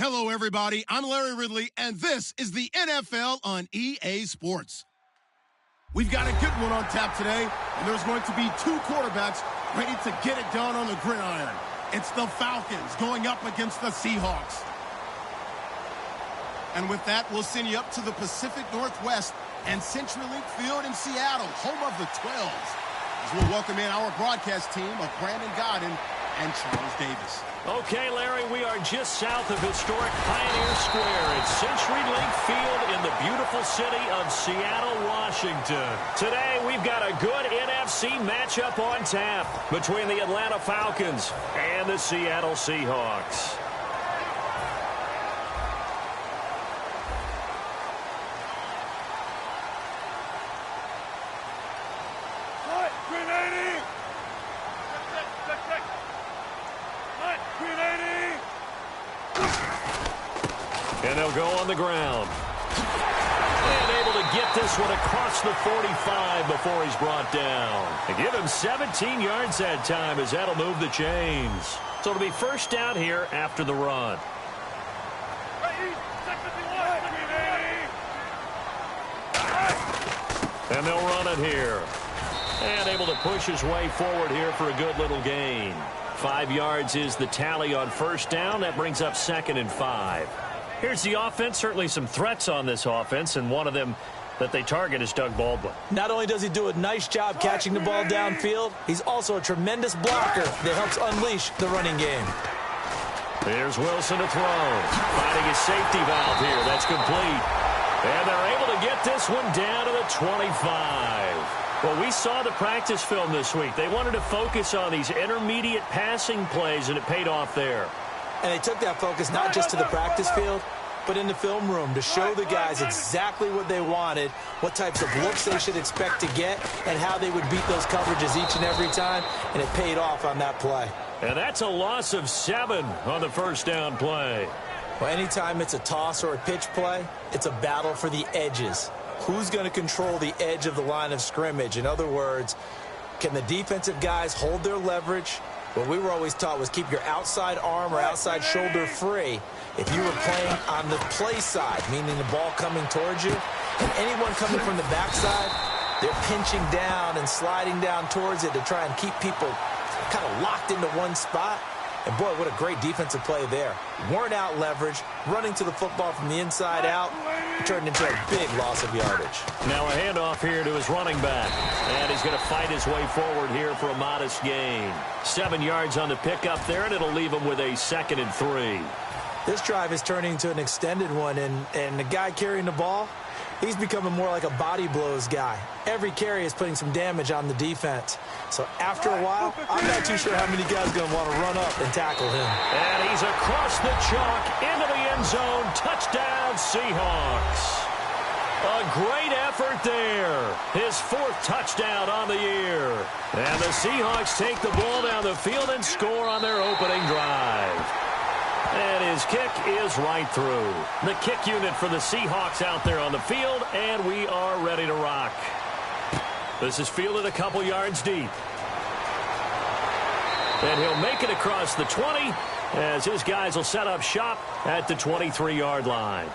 Hello, everybody. I'm Larry Ridley, and this is the NFL on EA Sports. We've got a good one on tap today, and there's going to be two quarterbacks ready to get it done on the gridiron. It's the Falcons going up against the Seahawks. And with that, we'll send you up to the Pacific Northwest and CenturyLink Field in Seattle, home of the 12s, as we'll welcome in our broadcast team of Brandon Godden and Charles Davis. Okay, Larry, we are just south of historic Pioneer Square at CenturyLink Field in the beautiful city of Seattle, Washington. Today, we've got a good NFC matchup on tap between the Atlanta Falcons and the Seattle Seahawks. And they'll go on the ground. And able to get this one across the 45 before he's brought down. They give him 17 yards that time as that'll move the chains. So it'll be first down here after the run. And they'll run it here. And able to push his way forward here for a good little gain. 5 yards is the tally on first down. That brings up 2nd and 5. Here's the offense. Certainly some threats on this offense, and one of them that they target is Doug Baldwin. Not only does he do a nice job catching the ball downfield, he's also a tremendous blocker that helps unleash the running game. Here's Wilson to throw. Finding his safety valve here. That's complete. And they're able to get this one down to the 25. Well, we saw the practice film this week. They wanted to focus on these intermediate passing plays, and it paid off there. And they took that focus not just to the practice field, but in the film room to show the guys exactly what they wanted, what types of looks they should expect to get, and how they would beat those coverages each and every time, and it paid off on that play. And that's a loss of 7 on the first down play. Well, anytime it's a toss or a pitch play, it's a battle for the edges. Who's going to control the edge of the line of scrimmage? In other words, can the defensive guys hold their leverage? What we were always taught was keep your outside arm or outside shoulder free if you were playing on the play side, meaning the ball coming towards you. And anyone coming from the backside, they're pinching down and sliding down towards it to try and keep people kind of locked into one spot. And, boy, what a great defensive play there. Weren't out leverage, running to the football from the inside out. It turned into a big loss of yardage. Now a handoff here to his running back. And he's going to fight his way forward here for a modest gain. 7 yards on the pickup there, and it'll leave him with a 2nd and 3. This drive is turning into an extended one, and the guy carrying the ball, he's becoming more like a body blows guy. Every carry is putting some damage on the defense. So after a while, I'm not too sure how many guys are going to want to run up and tackle him. And he's across the chalk into the end zone. Touchdown, Seahawks. A great effort there. His 4th touchdown on the year. And the Seahawks take the ball down the field and score on their opening drive. And his kick is right through. The kick unit for the Seahawks out there on the field, and we are ready to rock. This is fielded a couple yards deep. And he'll make it across the 20 as his guys will set up shop at the 23-yard line.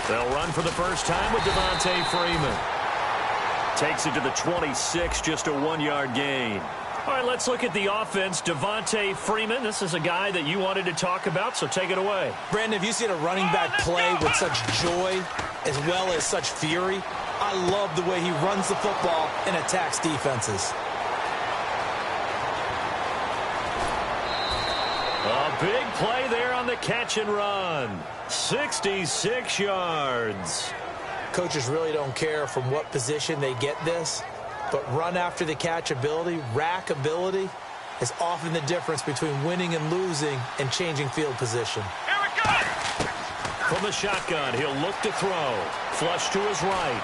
They'll run for the first time with Devontae Freeman. Takes it to the 26, just a 1-yard gain. All right, let's look at the offense. Devontae Freeman, this is a guy that you wanted to talk about, so take it away. Brandon, have you seen a running back play with such joy as well as such fury? I love the way he runs the football and attacks defenses. A big play there on the catch and run. 66 yards. Coaches really don't care from what position they get this, but run after the catch ability, rack ability, is often the difference between winning and losing and changing field position. Here we go! From the shotgun, he'll look to throw. Flush to his right.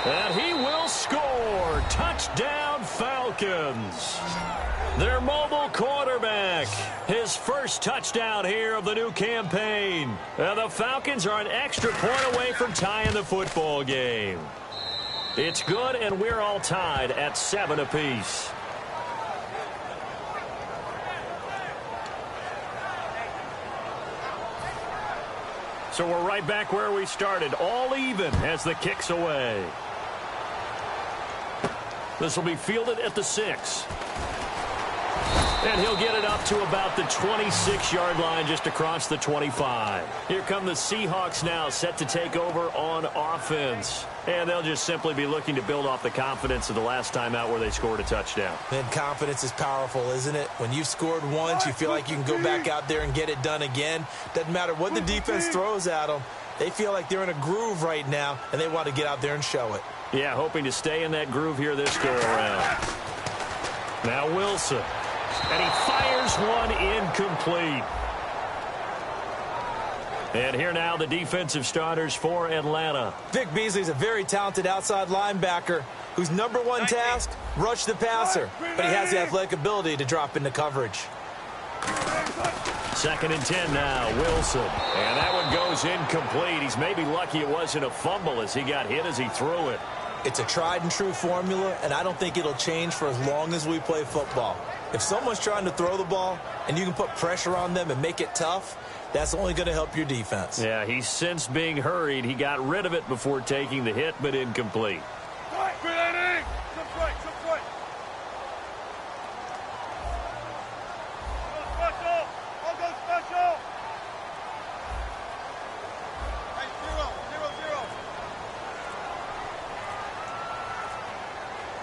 And he will score. Touchdown, Falcons. Their mobile quarterback, his first touchdown here of the new campaign. The Falcons are an extra point away from tying the football game. It's good, and we're all tied at 7 apiece. So we're right back where we started, all even as the kick's away. This will be fielded at the 6. And he'll get it up to about the 26-yard line, just across the 25. Here come the Seahawks now, set to take over on offense. And they'll just simply be looking to build off the confidence of the last time out where they scored a touchdown. And confidence is powerful, isn't it? When you've scored once, you feel like you can go back out there and get it done again. Doesn't matter what the defense throws at them. They feel like they're in a groove right now, and they want to get out there and show it. Yeah, hoping to stay in that groove here this go-around. Now Wilson. And he fires one incomplete. And here now the defensive starters for Atlanta. Vic Beasley's a very talented outside linebacker whose #1 task, rush the passer. But he has the athletic ability to drop into coverage. 2nd and 10 now, Wilson. And that one goes incomplete. He's maybe lucky it wasn't a fumble as he got hit as he threw it. It's a tried-and-true formula, and I don't think it'll change for as long as we play football. If someone's trying to throw the ball and you can put pressure on them and make it tough, that's only going to help your defense. Yeah, he's since being hurried. He got rid of it before taking the hit, but incomplete.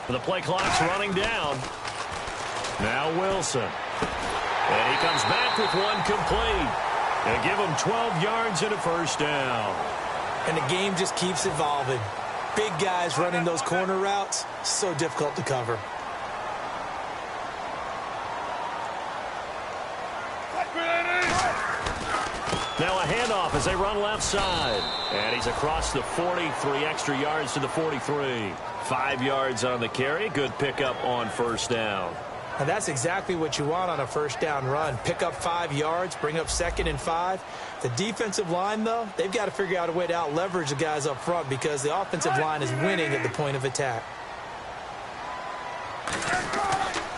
The play clock's running down. Now Wilson. And he comes back with one complete. And give him 12 yards and a first down. And the game just keeps evolving. Big guys running those corner routes, so difficult to cover. Now a handoff as they run left side. And he's across the 40, 3 extra yards to the 43. 5 yards on the carry. Good pickup on first down. And that's exactly what you want on a first down run. Pick up 5 yards, bring up 2nd and 5. The defensive line, though, they've got to figure out a way to out-leverage the guys up front because the offensive line is winning at the point of attack.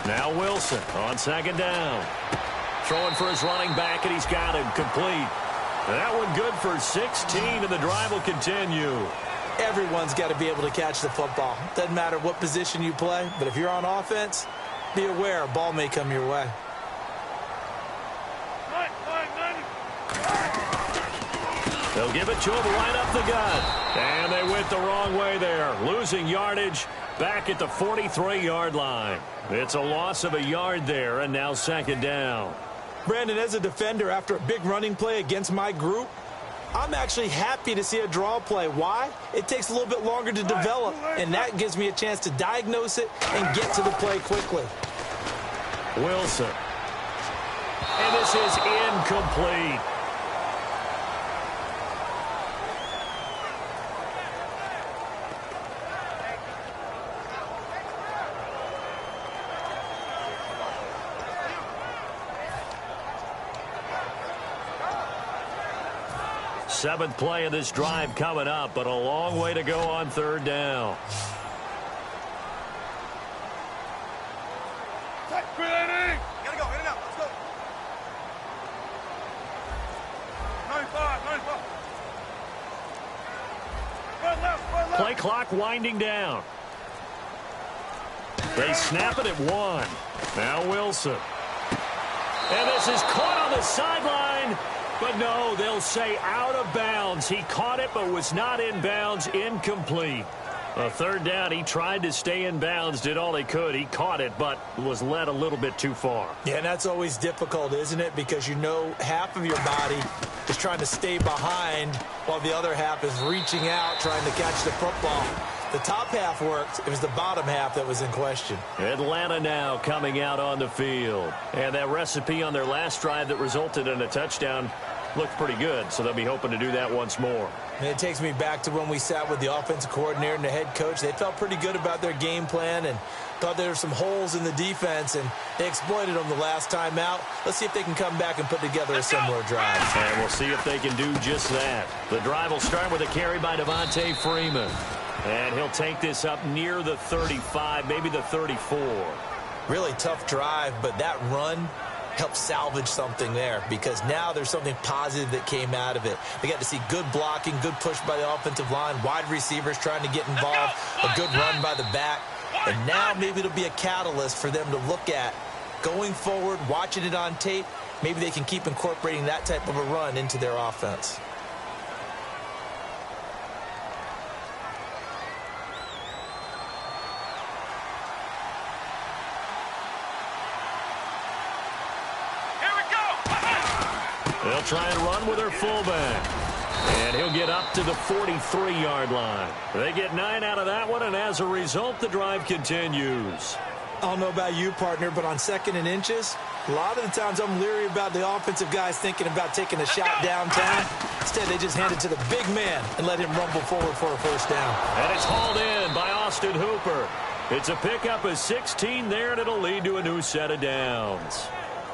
Now Wilson on 2nd down. Throwing for his running back, and he's got him complete. That one good for 16, and the drive will continue. Everyone's got to be able to catch the football. Doesn't matter what position you play, but if you're on offense, be aware a ball may come your way. They'll give it to him right up the gut. And they went the wrong way there. Losing yardage back at the 43-yard line. It's a loss of a yard there, and now 2nd down. Brandon, as a defender, after a big running play against my group, I'm actually happy to see a draw play. Why? It takes a little bit longer to develop, and that gives me a chance to diagnose it and get to the play quickly. Wilson. And this is incomplete. Seventh play of this drive coming up, but a long way to go on 3rd down. Play clock winding down. They snap it at 1. Now Wilson. And this is caught on the sideline. But no, they'll say out of bounds. He caught it but was not in bounds. Incomplete. A 3rd down, he tried to stay in bounds, did all he could. He caught it but was led a little bit too far. Yeah, and that's always difficult, isn't it? Because you know half of your body is trying to stay behind while the other half is reaching out trying to catch the football. The top half worked. It was the bottom half that was in question. Atlanta now coming out on the field. And that recipe on their last drive that resulted in a touchdown looked pretty good, so they'll be hoping to do that once more. And it takes me back to when we sat with the offensive coordinator and the head coach. They felt pretty good about their game plan and thought there were some holes in the defense, and they exploited them the last time out. Let's see if they can come back and put together a similar drive. And we'll see if they can do just that. The drive will start with a carry by Devontae Freeman. And he'll take this up near the 35, maybe the 34. Really tough drive, but that run helped salvage something there because now there's something positive that came out of it. They got to see good blocking, good push by the offensive line, wide receivers trying to get involved, a good run by the back. And now maybe it'll be a catalyst for them to look at going forward, watching it on tape. Maybe they can keep incorporating that type of a run into their offense. They'll try and run with their fullback. And he'll get up to the 43-yard line. They get 9 out of that one, and as a result, the drive continues. I don't know about you, partner, but on 2nd and inches, a lot of the times I'm leery about the offensive guys thinking about taking a shot downtown. Instead, they just hand it to the big man and let him rumble forward for a first down. And it's hauled in by Austin Hooper. It's a pickup of 16 there, and it'll lead to a new set of downs.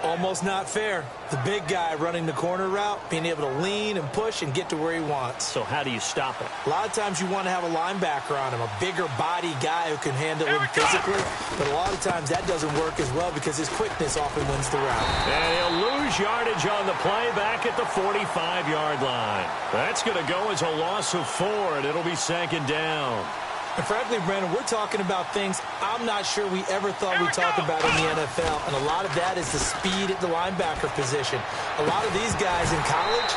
Almost not fair. The big guy running the corner route, being able to lean and push and get to where he wants. So how do you stop it? A lot of times you want to have a linebacker on him, a bigger body guy who can handle him physically. But a lot of times that doesn't work as well because his quickness often wins the route. And he'll lose yardage on the play back at the 45-yard line. That's going to go as a loss of 4, and it'll be 2nd down. And frankly, Brandon, we're talking about things I'm not sure we ever thought we'd talk about in the NFL. And a lot of that is the speed at the linebacker position. A lot of these guys in college,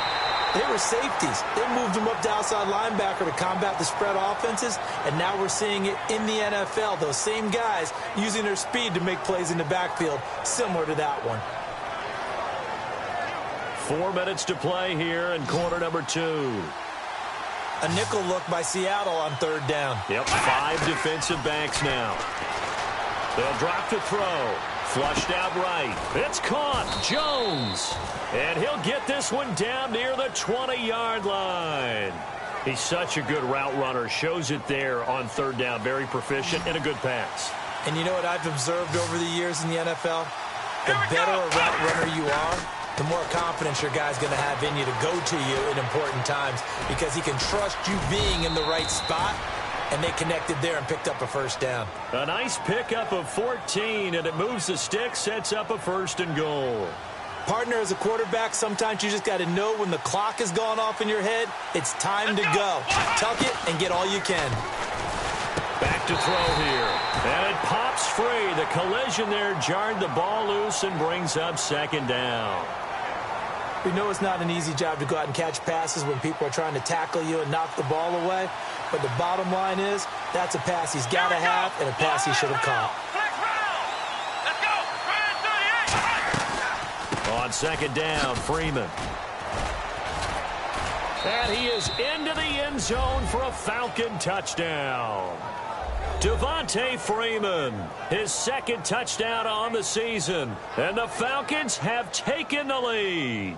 they were safeties. They moved them up to outside linebacker to combat the spread offenses. And now we're seeing it in the NFL. Those same guys using their speed to make plays in the backfield, similar to that one. 4 minutes to play here in quarter number 2. A nickel look by Seattle on 3rd down. Yep, 5 defensive backs now. They'll drop to throw. Flushed out right. It's caught. Jones. And he'll get this one down near the 20-yard line. He's such a good route runner. Shows it there on 3rd down. Very proficient and a good pass. And you know what I've observed over the years in the NFL? The better a route runner you are, the more confidence your guy's going to have in you to go to you in important times because he can trust you being in the right spot, and they connected there and picked up a first down. A nice pickup of 14, and it moves the stick, sets up a 1st and goal. Partner, as a quarterback, sometimes you just got to know when the clock has gone off in your head, it's time to go. Tuck it and get all you can. Back to throw here. And it pops free. The collision there jarred the ball loose and brings up 2nd down. We know it's not an easy job to go out and catch passes when people are trying to tackle you and knock the ball away. But the bottom line is, that's a pass he's got to have and a pass he should have caught. On 2nd down, Freeman. And he is into the end zone for a Falcon touchdown. Devontae Freeman, his 2nd touchdown on the season. And the Falcons have taken the lead.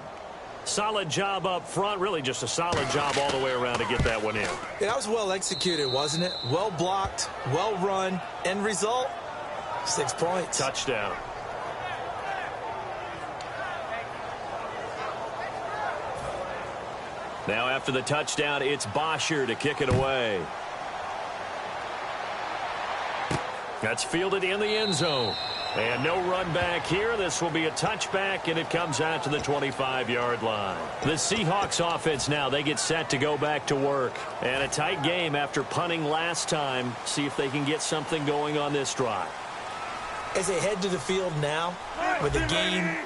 Solid job up front. Really just a solid job all the way around to get that one in. Yeah, that was well executed, wasn't it? Well blocked, well run. End result, 6 points. Touchdown. Now after the touchdown, it's Bosher to kick it away. That's fielded in the end zone. And no run back here. This will be a touchback, and it comes out to the 25-yard line. The Seahawks offense now, they get set to go back to work. And a tight game after punting last time. See if they can get something going on this drive. As they head to the field now, with the game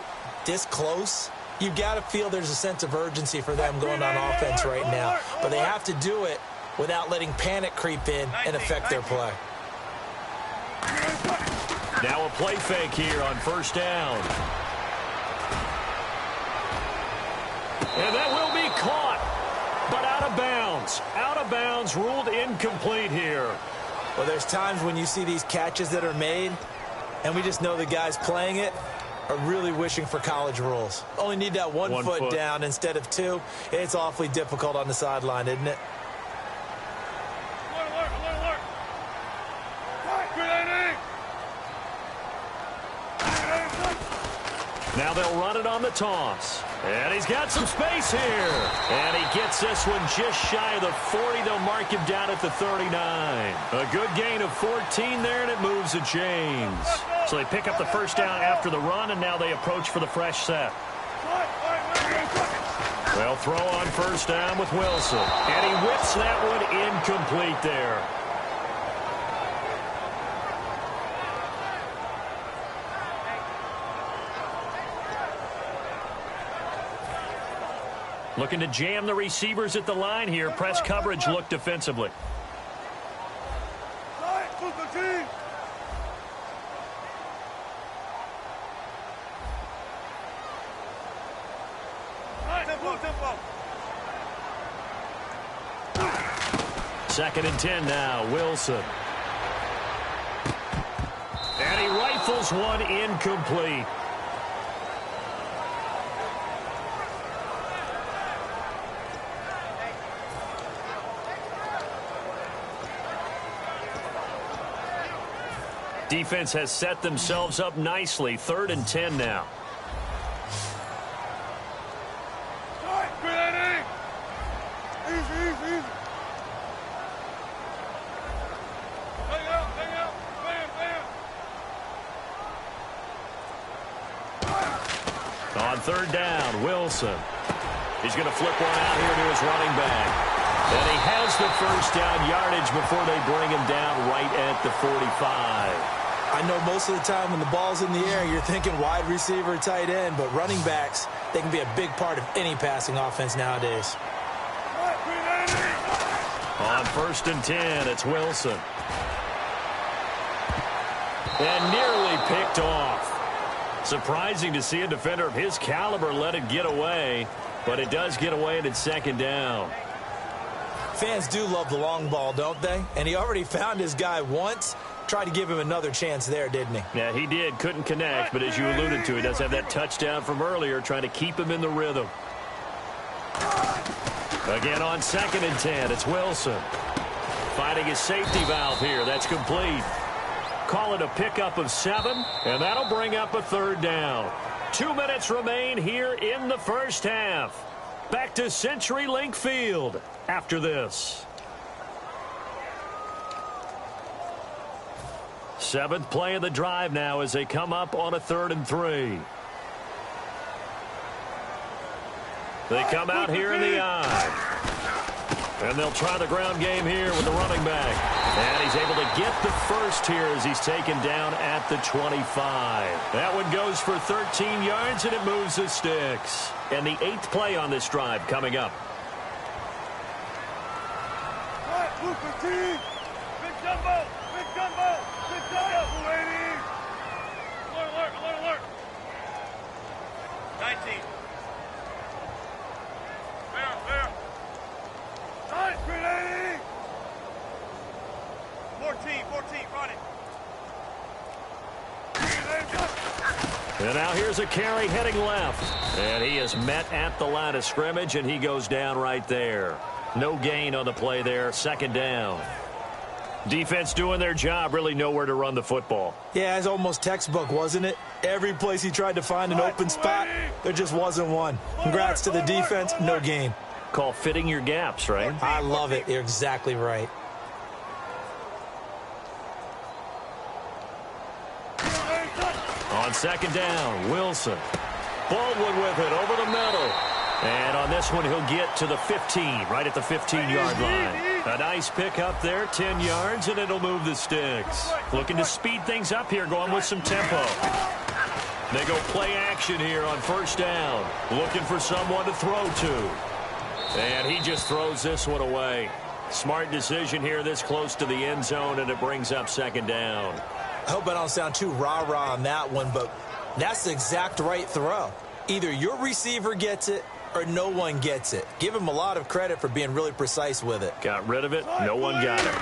this close, you've got to feel there's a sense of urgency for them going on offense right now. But they have to do it without letting panic creep in and affect their play. Now a play fake here on 1st down. And that will be caught, but out of bounds. Out of bounds, ruled incomplete here. Well, there's times when you see these catches that are made, and we just know the guy's playing it, are really wishing for college rules. Only need that one foot down instead of two. It's awfully difficult on the sideline, isn't it? Now they'll run it on the toss. And he's got some space here. And he gets this one just shy of the 40. They'll mark him down at the 39. A good gain of 14 there, and it moves the chains. So they pick up the first down after the run, and now they approach for the fresh set. They'll throw on first down with Wilson. And he whips that one incomplete there. Looking to jam the receivers at the line here. Press coverage look defensively. Second and 10 now. Wilson. And he rifles one incomplete. Defense has set themselves up nicely. 3rd and 10 now. On 3rd down, Wilson. He's going to flip one out here to his running back. And he has the first down yardage before they bring him down right at the 45. I know most of the time when the ball's in the air, you're thinking wide receiver, tight end, but running backs, they can be a big part of any passing offense nowadays. On 1st and 10, it's Wilson. And nearly picked off. Surprising to see a defender of his caliber let it get away, but it does get away and it's 2nd down. Fans do love the long ball, don't they? And he already found his guy once. Tried to give him another chance there, didn't he? Yeah, he did. Couldn't connect, but as you alluded to, he does have that touchdown from earlier, trying to keep him in the rhythm. Again on 2nd and 10, it's Wilson. Finding his safety valve here. That's complete. Call it a pickup of 7, and that'll bring up a 3rd down. 2 minutes remain here in the first half. Back to CenturyLink Field after this. 7th play of the drive now as they come up on a 3rd and 3. They come out here in the eye. And they'll try the ground game here with the running back. And he's able to get the first here as he's taken down at the 25. That one goes for 13 yards, and it moves the sticks. And the 8th play on this drive coming up. Big jumbo! Big jumbo! Big jumbo, lady! Alert, alert, alert! 19. Fair. 380! 14, run it. And now here's a carry heading left. And he is met at the line of scrimmage, and he goes down right there. No gain on the play there. 2nd down. Defense doing their job, really nowhere to run the football. Yeah, it's almost textbook, wasn't it? Every place he tried to find an open spot, there just wasn't one. Congrats to the defense, no gain. Call fitting your gaps, right? I love it. You're exactly right. On 2nd down, Wilson. Baldwin with it over the middle. And on this one, he'll get to the 15, right at the 15-yard line. A nice pick up there, 10 yards, and it'll move the sticks. Looking to speed things up here, going with some tempo. They go play action here on 1st down. Looking for someone to throw to. And he just throws this one away. Smart decision here this close to the end zone, and it brings up 2nd down. I hope I don't sound too rah-rah on that one, but that's the exact right throw. Either your receiver gets it or no one gets it. Give him a lot of credit for being really precise with it. Got rid of it. No one got it.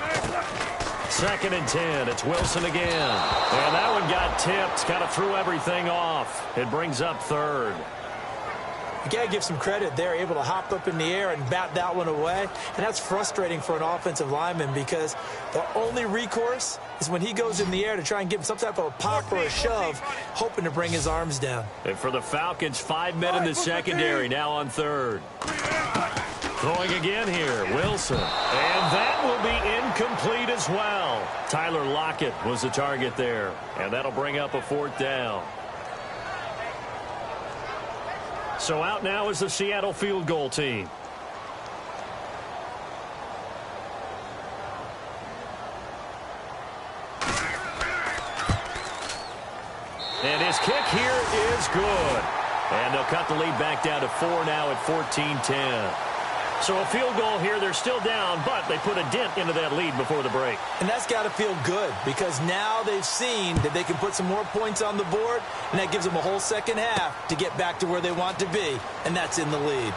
2nd and 10. It's Wilson again. And that one got tipped. Kind of threw everything off. It brings up 3rd. You got to give some credit. They're able to hop up in the air and bat that one away. And that's frustrating for an offensive lineman because the only recourse is when he goes in the air to try and give him some type of a pop or a shove, hoping to bring his arms down. And for the Falcons, 5 men in the secondary now on 3rd. Throwing again here, Wilson. And that will be incomplete as well. Tyler Lockett was the target there. And that'll bring up a 4th down. So out now is the Seattle field goal team. And his kick here is good. And they'll cut the lead back down to 4 now at 14-10. So a field goal here. They're still down, but they put a dent into that lead before the break. And that's got to feel good because now they've seen that they can put some more points on the board, and that gives them a whole second half to get back to where they want to be, and that's in the lead.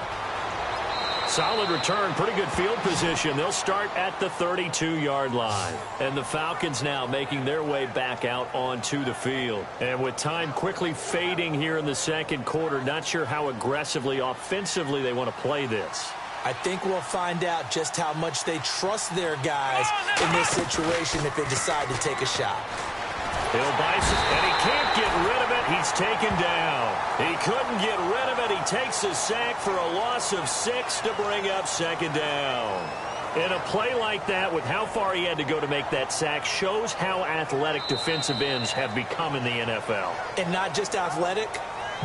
Solid return, pretty good field position. They'll start at the 32-yard line. And the Falcons now making their way back out onto the field. And with time quickly fading here in the 2nd quarter, not sure how aggressively, offensively they want to play this. I think we'll find out just how much they trust their guys in this situation if they decide to take a shot. He'll bice it, and he can't get rid of it. He's taken down. He couldn't get rid of it. He takes a sack for a loss of 6 to bring up 2nd down. And a play like that, with how far he had to go to make that sack, shows how athletic defensive ends have become in the NFL. And not just athletic.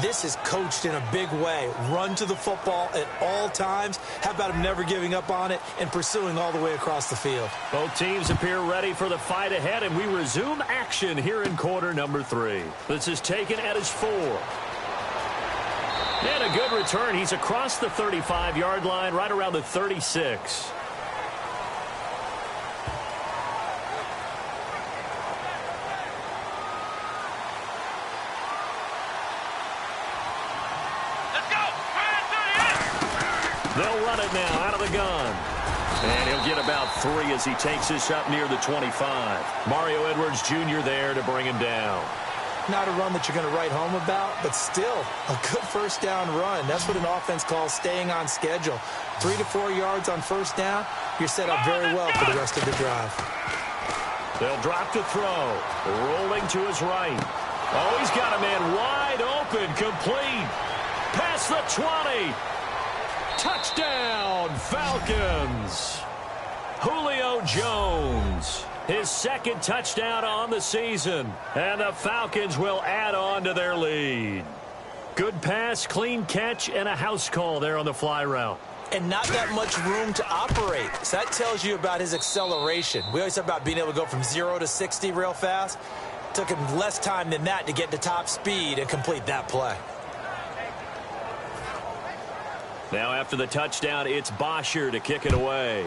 This is coached in a big way. Run to the football at all times. How about him never giving up on it and pursuing all the way across the field? Both teams appear ready for the fight ahead, and we resume action here in quarter number 3. This is taken at his 4. And a good return. He's across the 35-yard line, right around the 36. They'll run it now out of the gun. And he'll get about 3 as he takes this up near the 25. Mario Edwards Jr. there to bring him down. Not a run that you're going to write home about, but still a good first down run. That's what an offense calls staying on schedule. 3 to 4 yards on first down, you're set up very well for the rest of the drive. They'll drop to throw. Rolling to his right. Oh, he's got a man wide open, complete. Past the 20. Touchdown, Falcons. Julio Jones, his 2nd touchdown on the season. And the Falcons will add on to their lead. Good pass, clean catch, and a house call there on the fly route. And not that much room to operate. So that tells you about his acceleration. We always talk about being able to go from 0 to 60 real fast. It took him less time than that to get to top speed and complete that play. Now after the touchdown, it's Bosher to kick it away.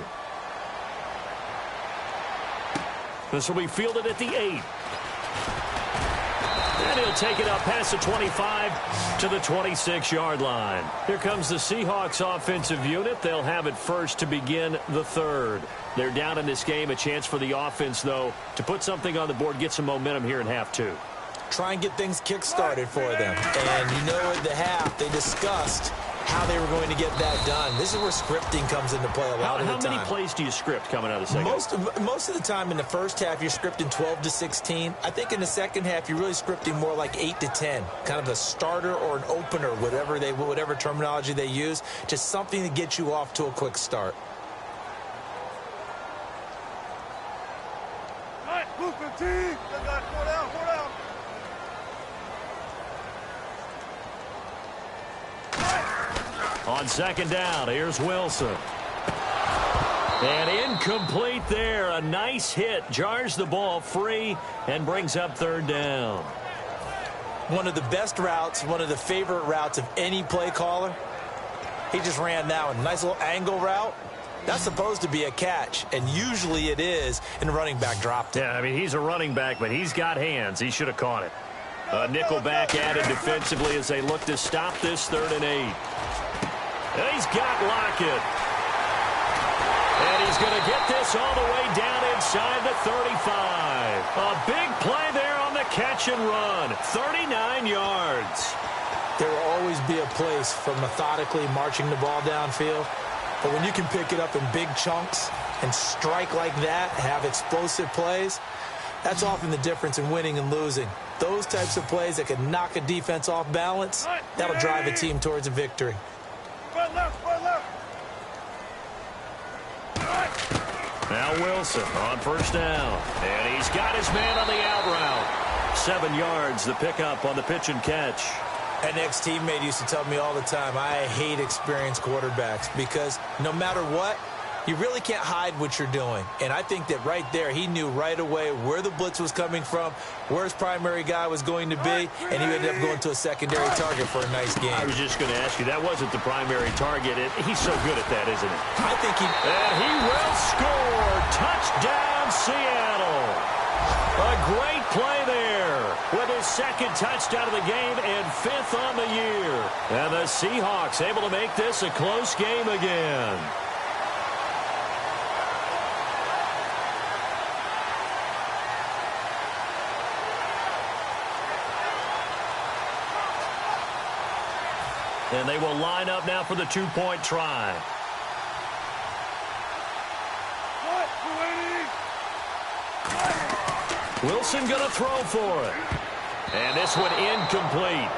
This will be fielded at the 8. And he'll take it up past the 25 to the 26-yard line. Here comes the Seahawks offensive unit. They'll have it first to begin the 3rd. They're down in this game. A chance for the offense, though, to put something on the board, get some momentum here in half 2. Try and get things kick-started for them. And you know at the half they discussed how they were going to get that done. This is where scripting comes into play a lot of the time. How many plays do you script coming out of the second? Most of the time in the first half, you're scripting 12 to 16. I think in the second half, you're really scripting more like 8 to 10. Kind of a starter or an opener, whatever terminology they use. Just something to get you off to a quick start. All right, move 15. Four down, 4 down. On 2nd down, here's Wilson. And incomplete there. A nice hit. Jars the ball free and brings up 3rd down. One of the best routes, one of the favorite routes of any play caller. He just ran that one. Nice little angle route. That's supposed to be a catch, and usually it is, and the running back dropped it. Yeah, I mean, he's a running back, but he's got hands. He should have caught it. A nickel back added defensively as they look to stop this 3rd and 8. And he's got Lockett. And he's going to get this all the way down inside the 35. A big play there on the catch and run. 39 yards. There will always be a place for methodically marching the ball downfield. But when you can pick it up in big chunks and strike like that, have explosive plays, that's often the difference in winning and losing. Those types of plays that can knock a defense off balance, that'll drive a team towards a victory. Now Wilson on first down. And he's got his man on the out route. 7 yards, the pickup on the pitch and catch. An ex-teammate used to tell me all the time, I hate experienced quarterbacks because no matter what, you really can't hide what you're doing. And I think that right there, he knew right away where the blitz was coming from, where his primary guy was going to be, and he ended up going to a secondary target for a nice game. I was just going to ask you, that wasn't the primary target. He's so good at that, isn't he? I think he... And he will score. Touchdown, Seattle. A great play there with his second touchdown of the game and 5th on the year. And the Seahawks able to make this a close game again. And they will line up now for the 2-point try. Wilson going to throw for it. And this one incomplete.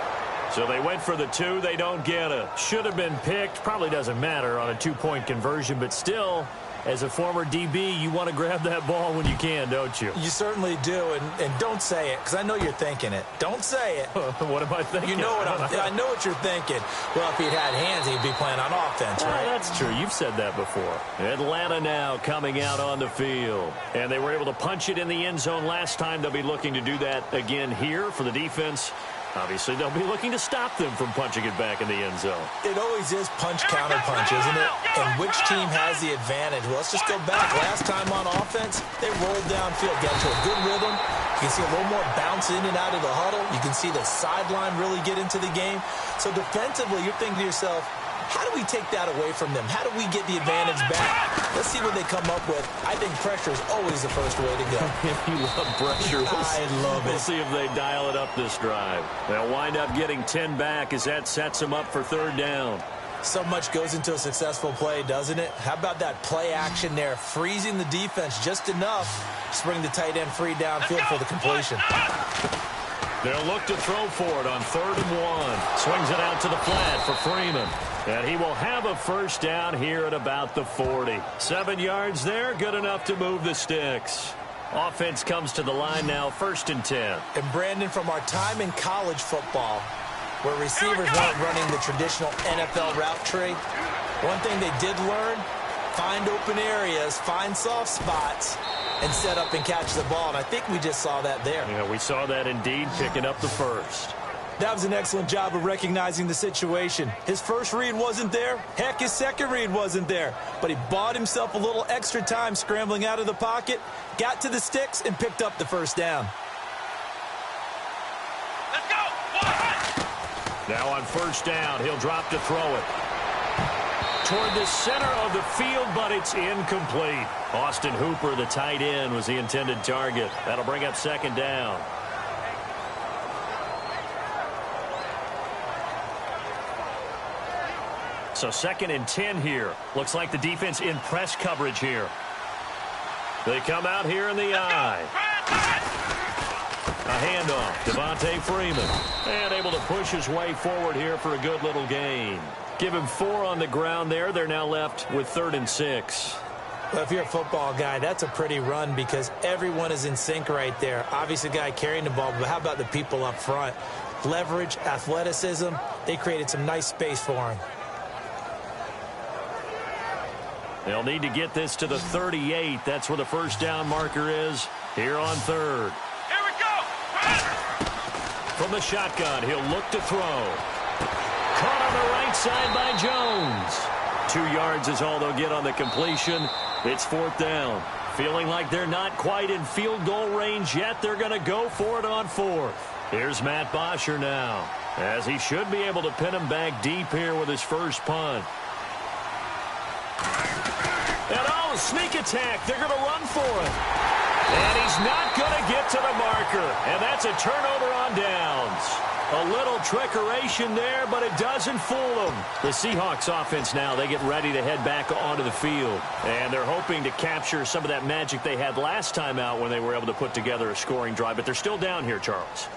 So they went for the 2. They don't get it. Should have been picked. Probably doesn't matter on a 2-point conversion. But still, as a former DB, you want to grab that ball when you can, don't you? You certainly do. And don't say it, because I know you're thinking it. Don't say it. What am I thinking? You know what I know what you're thinking. Well, if he'd had hands, he'd be playing on offense, right? That's true. You've said that before. Atlanta now coming out on the field. And they were able to punch it in the end zone last time. They'll be looking to do that again here for the defense. Obviously, they'll be looking to stop them from punching it back in the end zone. It always is punch-counter-punch, isn't it? And which team has the advantage? Well, let's just go back. Last time on offense, they rolled downfield, got into a good rhythm. You can see a little more bounce in and out of the huddle. You can see the sideline really get into the game. So defensively, you're thinking to yourself, how do we take that away from them? How do we get the advantage back? Let's see what they come up with. I think pressure is always the first way to go. You love pressure. I love it. We'll see if they dial it up this drive. They'll wind up getting 10 back as that sets them up for 3rd down. So much goes into a successful play, doesn't it? How about that play action there, freezing the defense just enough to bring the tight end free downfield for the completion. They'll look to throw for it on 3rd and 1. Swings it out to the flat for Freeman. And he will have a first down here at about the 40. 7 yards there, good enough to move the sticks. Offense comes to the line now, 1st and 10. And Brandon, from our time in college football, where receivers weren't running the traditional NFL route tree, one thing they did learn, find open areas, find soft spots, and set up and catch the ball. And I think we just saw that there. Yeah, we saw that indeed, picking up the first. That was an excellent job of recognizing the situation. His first read wasn't there. Heck, his second read wasn't there. But he bought himself a little extra time scrambling out of the pocket, got to the sticks, and picked up the first down. Let's go! Now on first down, he'll drop to throw it. Toward the center of the field, but it's incomplete. Austin Hooper, the tight end, was the intended target. That'll bring up 2nd down. So 2nd and 10 here. Looks like the defense in press coverage here. They come out here in the eye. A handoff. Devontae Freeman. And able to push his way forward here for a good little gain. Give him 4 on the ground there. They're now left with 3rd and 6. Well, if you're a football guy, that's a pretty run because everyone is in sync right there. Obviously, the guy carrying the ball, but how about the people up front? Leverage, athleticism. They created some nice space for him. They'll need to get this to the 38. That's where the first down marker is here on 3rd. Here we go! From the shotgun, he'll look to throw. Caught on the right side by Jones. 2 yards is all they'll get on the completion. It's 4th down. Feeling like they're not quite in field goal range yet. They're going to go for it on 4th. Here's Matt Bosher now, as he should be able to pin him back deep here with his first punt. And oh, sneak attack. They're going to run for it. And he's not going to get to the marker. And that's a turnover on downs. A little trickeration there, but it doesn't fool them. The Seahawks offense now, they get ready to head back onto the field. And they're hoping to capture some of that magic they had last time out when they were able to put together a scoring drive. But they're still down here, Charles.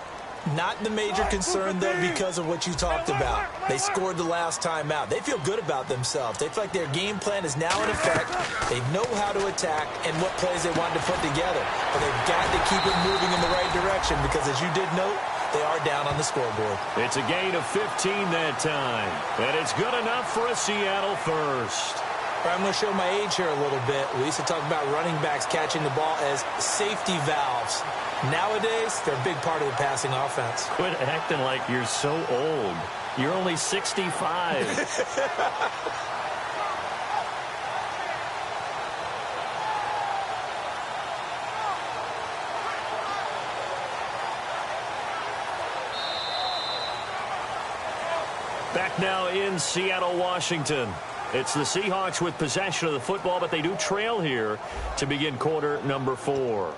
Not the major concern, though, because of what you talked about. They scored the last time out. They feel good about themselves. They feel like their game plan is now in effect. They know how to attack and what plays they want to put together. But they've got to keep it moving in the right direction because, as you did note, they are down on the scoreboard. It's a gain of 15 that time. And it's good enough for a Seattle first. I'm going to show my age here a little bit. We used to talk about running backs catching the ball as safety valves. Nowadays, they're a big part of the passing offense. Quit acting like you're so old. You're only 65. Back now in Seattle, Washington. It's the Seahawks with possession of the football, but they do trail here to begin quarter number 4.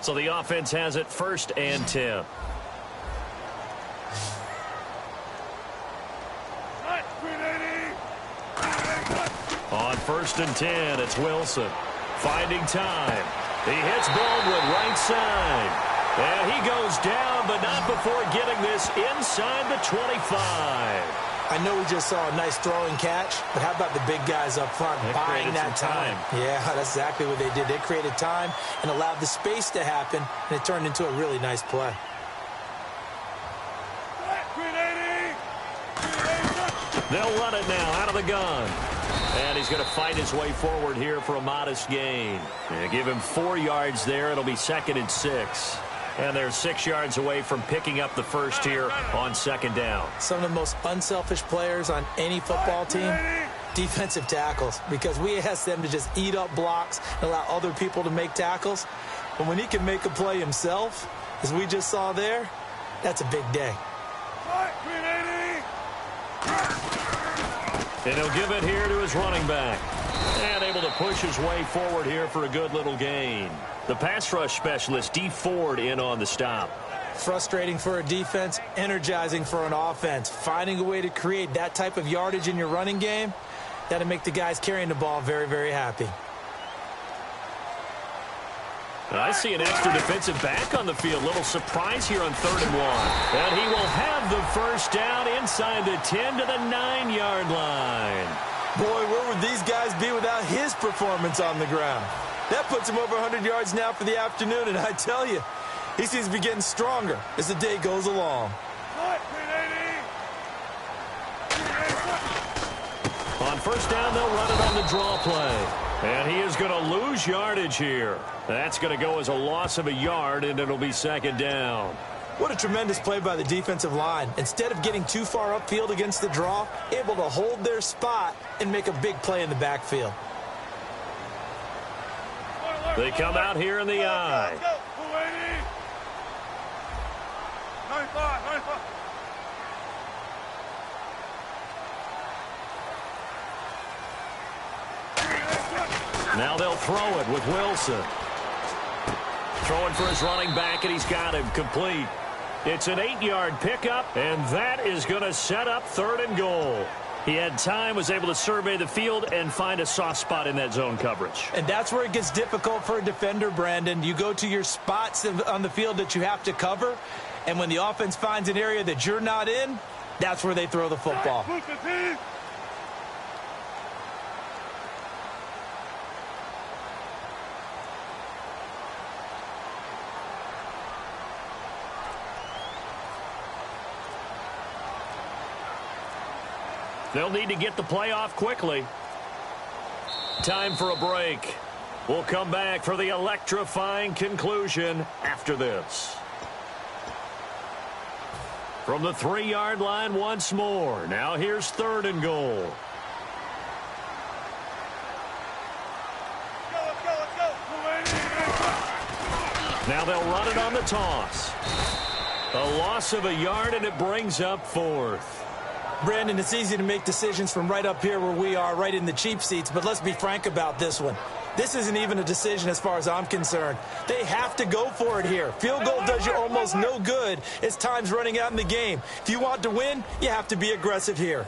So the offense has it 1st and 10. On 1st and 10, it's Wilson. Finding time. He hits Baldwin right side. And he goes down, but not before getting this inside the 25. I know we just saw a nice throwing catch, but how about the big guys up front buying that time? Yeah, that's exactly what they did. They created time and allowed the space to happen, and it turned into a really nice play. They'll run it now out of the gun. And he's going to fight his way forward here for a modest gain. And give him 4 yards there. It'll be 2nd and 6. And they're 6 yards away from picking up the first here on 2nd down. Some of the most unselfish players on any football team, defensive tackles, because we ask them to just eat up blocks and allow other people to make tackles. But when he can make a play himself, as we just saw there, that's a big day. And he'll give it here to his running back. And able to push his way forward here for a good little gain. The pass rush specialist, D. Ford, in on the stop. Frustrating for a defense, energizing for an offense. Finding a way to create that type of yardage in your running game, that'll make the guys carrying the ball very, very happy. I see an extra defensive back on the field. Little surprise here on 3rd and 1. And he will have the first down inside the 10 to the 9-yard line. Boy, where would these guys be without his performance on the ground? That puts him over 100 yards now for the afternoon, and I tell you, he seems to be getting stronger as the day goes along. On 1st down, they'll run it on the draw play. And he is going to lose yardage here. That's going to go as a loss of a yard, and it'll be 2nd down. What a tremendous play by the defensive line. Instead of getting too far upfield against the draw, able to hold their spot and make a big play in the backfield. They come out here in the eye. Now they'll throw it with Wilson. Throwing for his running back, and he's got him complete. It's an 8-yard pickup, and that is going to set up 3rd and goal. He had time, was able to survey the field and find a soft spot in that zone coverage. And that's where it gets difficult for a defender, Brandon. You go to your spots on the field that you have to cover, and when the offense finds an area that you're not in, that's where they throw the football. They'll need to get the play off quickly. Time for a break. We'll come back for the electrifying conclusion after this. From the 3-yard line once more. Now here's 3rd and goal. Now they'll run it on the toss. A loss of a yard, and it brings up 4th. Brandon, it's easy to make decisions from right up here where we are, right in the cheap seats, but let's be frank about this one. This isn't even a decision as far as I'm concerned. They have to go for it here. Field goal does you almost no good as time's running out in the game. If you want to win, you have to be aggressive here.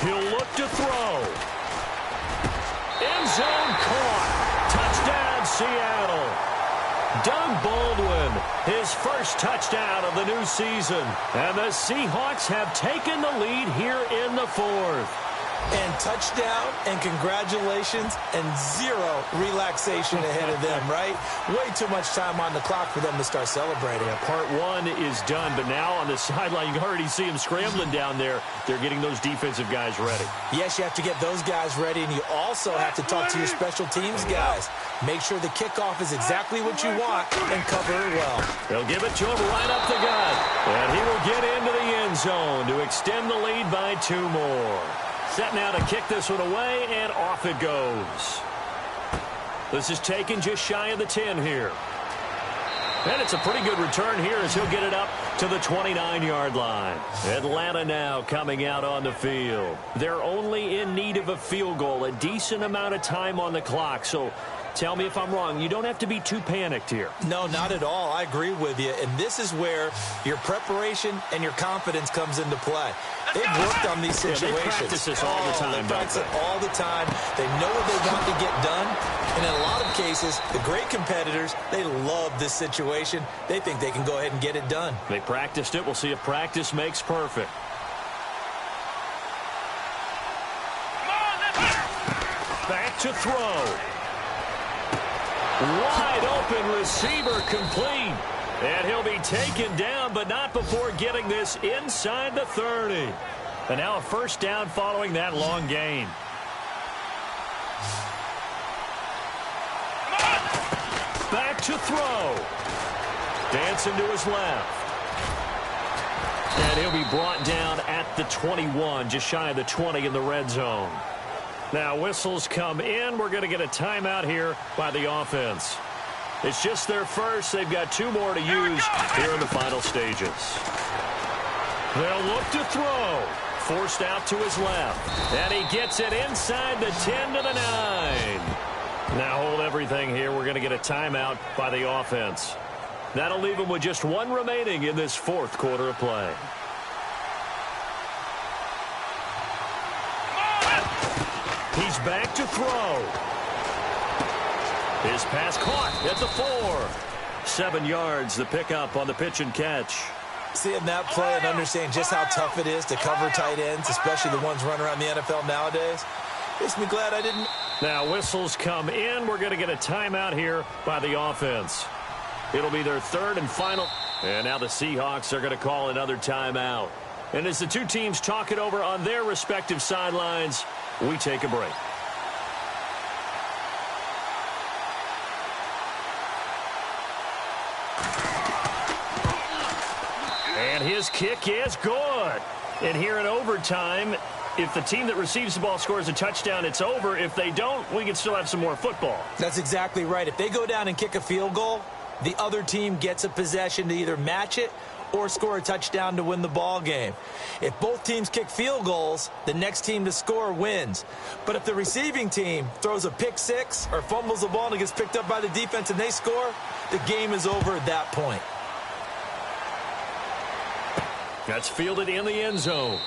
He'll look to throw. End zone caught. Touchdown, Seattle. Doug Baldwin, his first touchdown of the new season. And the Seahawks have taken the lead here in the 4th. And touchdown, and congratulations, and zero relaxation ahead of them, right? Way too much time on the clock for them to start celebrating. Yeah, part 1 is done, but now on the sideline, you can already see them scrambling down there. They're getting those defensive guys ready. Yes, you have to get those guys ready, and you also have to talk to your special teams guys. Make sure the kickoff is exactly what you want and cover it well. They'll give it to him right up the gut, and he will get into the end zone to extend the lead by 2 more. Set now to kick this one away, and off it goes. This is taken just shy of the 10 here. And it's a pretty good return here as he'll get it up to the 29-yard line. Atlanta now coming out on the field. They're only in need of a field goal, a decent amount of time on the clock. So tell me if I'm wrong. You don't have to be too panicked here. No, not at all. I agree with you. And this is where your preparation and your confidence comes into play. They've worked on these situations. Yeah, they practice this all the time. They practice it all the time. They know what they want to get done. And in a lot of cases, the great competitors, they love this situation. They think they can go ahead and get it done. They practiced it. We'll see if practice makes perfect. Back to throw. Wide open receiver complete. And he'll be taken down, but not before getting this inside the 30. And now a first down following that long gain. Back to throw. Dancing to his left. And he'll be brought down at the 21, just shy of the 20 in the red zone. Now whistles come in. We're going to get a timeout here by the offense. It's just their first. They've got 2 more to use here in the final stages. They'll look to throw. Forced out to his left. And he gets it inside the 10 to the 9. Now hold everything here. We're going to get a timeout by the offense. That'll leave him with just 1 remaining in this 4th quarter of play. He's back to throw. His pass caught at the 4. 7 yards, the pickup on the pitch and catch. Seeing that play and understanding just how tough it is to cover tight ends, especially the ones running around the NFL nowadays, makes me glad I didn't. Now whistles come in. We're going to get a timeout here by the offense. It'll be their 3rd and final. And now the Seahawks are going to call another timeout. And as the 2 teams talk it over on their respective sidelines, we take a break. And his kick is good. And here in overtime, if the team that receives the ball scores a touchdown, it's over. If they don't, we can still have some more football. That's exactly right. If they go down and kick a field goal, the other team gets a possession to either match it or score a touchdown to win the ball game. If both teams kick field goals, the next team to score wins. But if the receiving team throws a pick 6 or fumbles the ball and it gets picked up by the defense and they score, the game is over at that point. That's fielded in the end zone.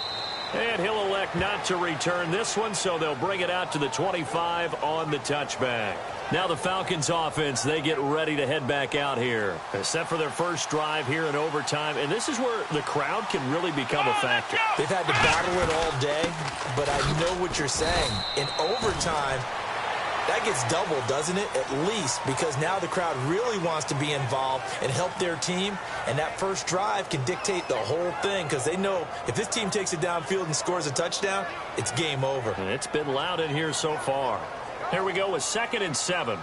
And he'll elect not to return this one, so they'll bring it out to the 25 on the touchback. Now the Falcons offense, they get ready to head back out here. They're set for their first drive here in overtime, and this is where the crowd can really become a factor. They've had to battle it all day, but I know what you're saying. In overtime, That gets doubled, doesn't it? At least, because now the crowd really wants to be involved and help their team, and that first drive can dictate the whole thing because they know if this team takes it downfield and scores a touchdown, it's game over. And it's been loud in here so far. Here we go with 2nd and 7.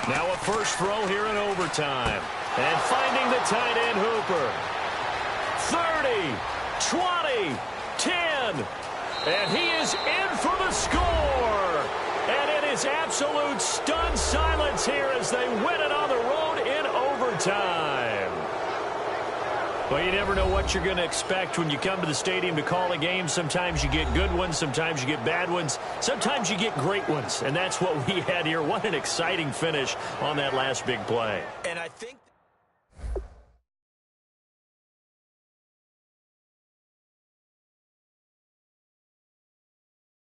Now a first throw here in overtime. And finding the tight end Hooper. 30, 20, 10. And he is in for the score. And it is absolute stunned silence here as they win it on the road in overtime. Well, you never know what you're going to expect when you come to the stadium to call a game. Sometimes you get good ones. Sometimes you get bad ones. Sometimes you get great ones. And that's what we had here. What an exciting finish on that last big play. And I think